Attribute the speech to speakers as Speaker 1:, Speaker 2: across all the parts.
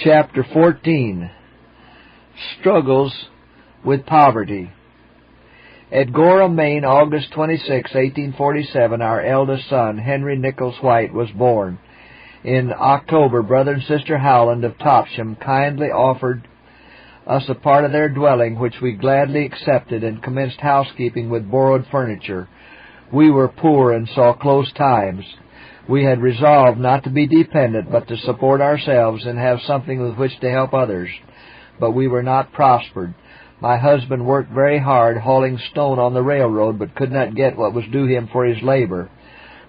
Speaker 1: Chapter 14. Struggles with Poverty. At Gorham, Maine, August 26, 1847, our eldest son, Henry Nicholas White, was born. In October, Brother and Sister Howland of Topsham kindly offered us a part of their dwelling, which we gladly accepted, and commenced housekeeping with borrowed furniture. We were poor and saw close times. We had resolved not to be dependent, but to support ourselves and have something with which to help others. But we were not prospered. My husband worked very hard hauling stone on the railroad, but could not get what was due him for his labor.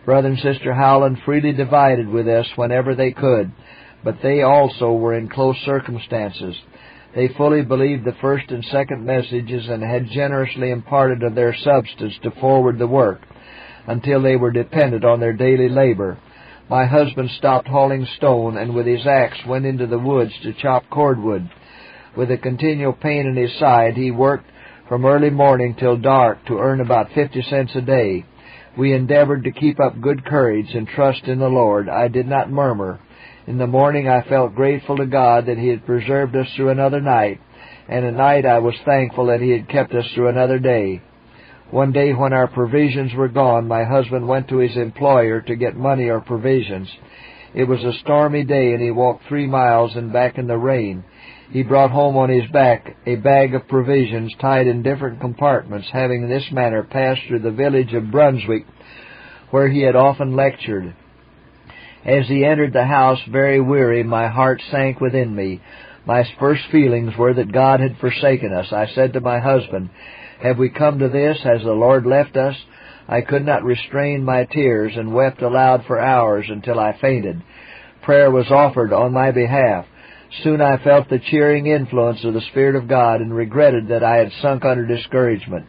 Speaker 1: Brother and Sister Howland freely divided with us whenever they could, but they also were in close circumstances. They fully believed the first and second messages and had generously imparted of their substance to forward the work, until they were dependent on their daily labor. My husband stopped hauling stone, and with his axe went into the woods to chop cordwood. With a continual pain in his side, he worked from early morning till dark to earn about 50 cents a day. We endeavored to keep up good courage and trust in the Lord. I did not murmur. In the morning I felt grateful to God that He had preserved us through another night, and at night I was thankful that He had kept us through another day. One day when our provisions were gone, my husband went to his employer to get money or provisions. It was a stormy day, and he walked 3 miles and back in the rain. He brought home on his back a bag of provisions tied in different compartments, having in this manner passed through the village of Brunswick, where he had often lectured. As he entered the house very weary, my heart sank within me. My first feelings were that God had forsaken us. I said to my husband, "Have we come to this? Has the Lord left us?" I could not restrain my tears and wept aloud for hours until I fainted. Prayer was offered on my behalf. Soon I felt the cheering influence of the Spirit of God and regretted that I had sunk under discouragement.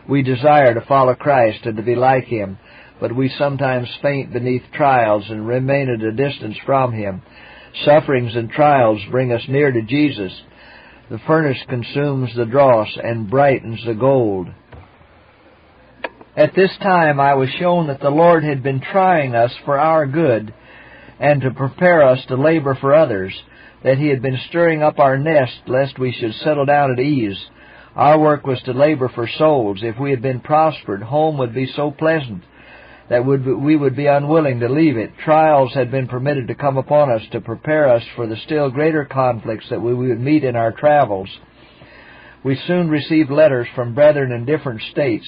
Speaker 1: We desire to follow Christ and to be like Him, but we sometimes faint beneath trials and remain at a distance from Him. Sufferings and trials bring us near to Jesus. The furnace consumes the dross and brightens the gold. At this time I was shown that the Lord had been trying us for our good and to prepare us to labor for others, that He had been stirring up our nest lest we should settle down at ease. Our work was to labor for souls. If we had been prospered, home would be so pleasant that we would be unwilling to leave it. Trials had been permitted to come upon us to prepare us for the still greater conflicts that we would meet in our travels. We soon received letters from brethren in different states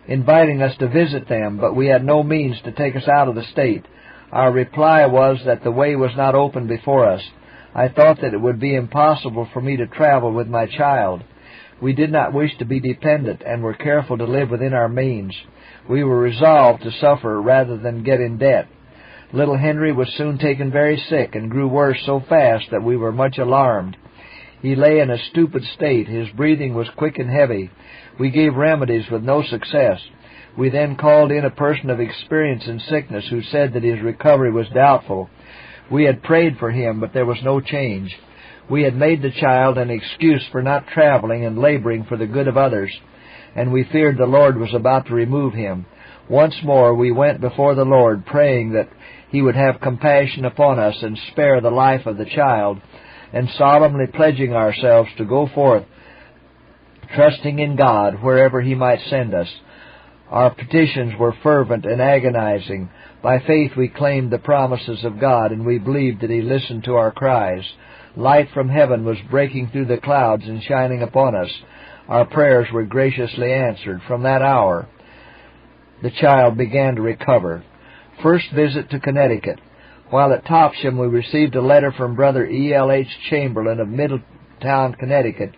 Speaker 1: inviting us to visit them, but we had no means to take us out of the state. Our reply was that the way was not open before us. I thought that it would be impossible for me to travel with my child. We did not wish to be dependent and were careful to live within our means. We were resolved to suffer rather than get in debt. Little Henry was soon taken very sick and grew worse so fast that we were much alarmed. He lay in a stupid state. His breathing was quick and heavy. We gave remedies with no success. We then called in a person of experience in sickness who said that his recovery was doubtful. We had prayed for him, but there was no change. We had made the child an excuse for not traveling and laboring for the good of others, and we feared the Lord was about to remove him. Once more we went before the Lord, praying that He would have compassion upon us and spare the life of the child, and solemnly pledging ourselves to go forth, trusting in God wherever He might send us. Our petitions were fervent and agonizing. By faith we claimed the promises of God, and we believed that He listened to our cries. Light from heaven was breaking through the clouds and shining upon us. Our prayers were graciously answered. From that hour, the child began to recover. First visit to Connecticut. While at Topsham, we received a letter from Brother E.L.H. Chamberlain of Middletown, Connecticut,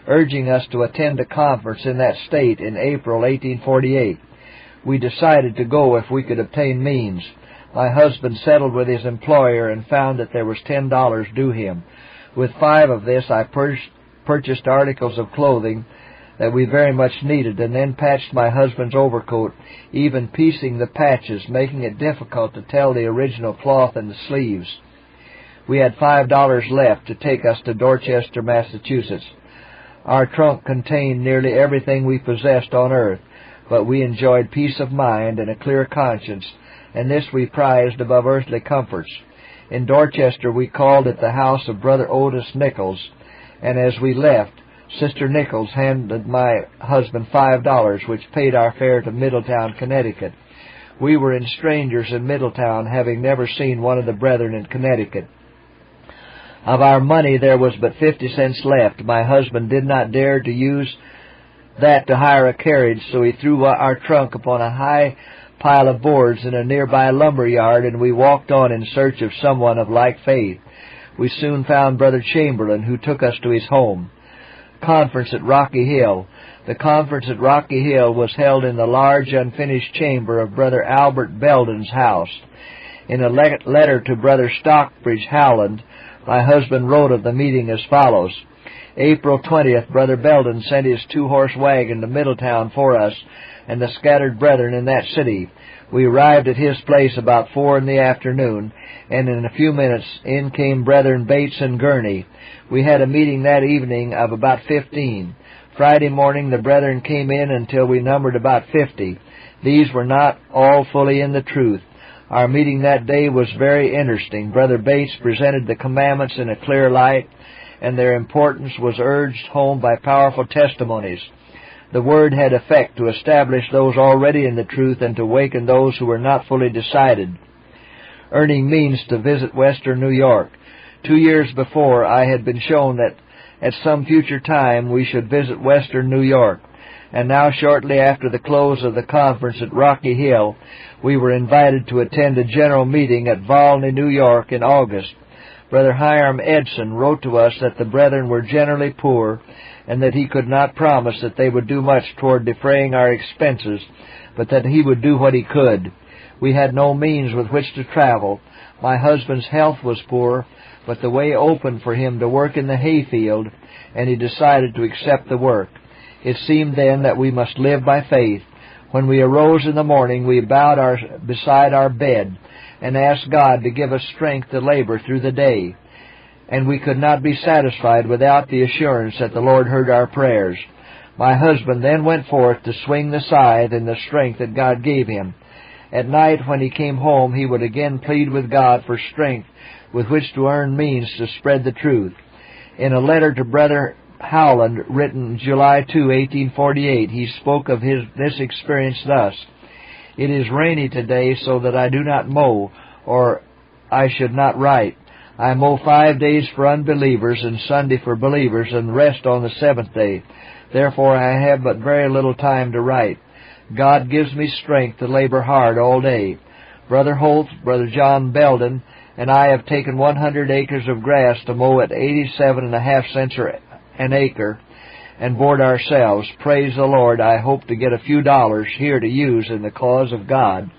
Speaker 1: urging us to attend a conference in that state in April 1848. We decided to go if we could obtain means. My husband settled with his employer and found that there was $10 due him. With 5 of this, I purchased articles of clothing that we very much needed, and then patched my husband's overcoat, even piecing the patches, making it difficult to tell the original cloth and the sleeves. We had $5 left to take us to Dorchester, Massachusetts. Our trunk contained nearly everything we possessed on earth, but we enjoyed peace of mind and a clear conscience, and this we prized above earthly comforts. In Dorchester, we called at the house of Brother Otis Nichols, and as we left, Sister Nichols handed my husband $5, which paid our fare to Middletown, Connecticut. We were strangers in Middletown, having never seen one of the brethren in Connecticut. Of our money there was but 50 cents left. My husband did not dare to use that to hire a carriage, so he threw our trunk upon a high pile of boards in a nearby lumber yard, and we walked on in search of someone of like faith. We soon found Brother Chamberlain, who took us to his home. Conference at Rocky Hill. The conference at Rocky Hill was held in the large unfinished chamber of Brother Albert Belden's house. In a letter to Brother Stockbridge Howland, my husband wrote of the meeting as follows: April 20th, Brother Belden sent his 2-horse wagon to Middletown for us and the scattered brethren in that city. We arrived at his place about 4 in the afternoon, and in a few minutes in came Brethren Bates and Gurney. We had a meeting that evening of about 15. Friday morning the brethren came in until we numbered about 50. These were not all fully in the truth. Our meeting that day was very interesting. Brother Bates presented the commandments in a clear light, and their importance was urged home by powerful testimonies. The Word had effect to establish those already in the truth and to waken those who were not fully decided. Earning means to visit Western New York. 2 years before, I had been shown that at some future time we should visit Western New York, and now shortly after the close of the conference at Rocky Hill, we were invited to attend a general meeting at Volney, New York in August. Brother Hiram Edson wrote to us that the brethren were generally poor, and that he could not promise that they would do much toward defraying our expenses, but that he would do what he could. We had no means with which to travel. My husband's health was poor, but the way opened for him to work in the hayfield, and he decided to accept the work. It seemed then that we must live by faith. When we arose in the morning, we bowed beside our bed and asked God to give us strength to labor through the day. And we could not be satisfied without the assurance that the Lord heard our prayers. My husband then went forth to swing the scythe in the strength that God gave him. At night, when he came home, he would again plead with God for strength with which to earn means to spread the truth. In a letter to Brother Howland, written July 2, 1848, he spoke of this experience thus: "It is rainy today, so that I do not mow, or I should not write. I mow 5 days for unbelievers and Sunday for believers, and rest on the 7th day. Therefore I have but very little time to write. God gives me strength to labor hard all day. Brother Holt, Brother John Belden, and I have taken 100 acres of grass to mow at 87.5 cents an acre and board ourselves. Praise the Lord, I hope to get a few dollars here to use in the cause of God.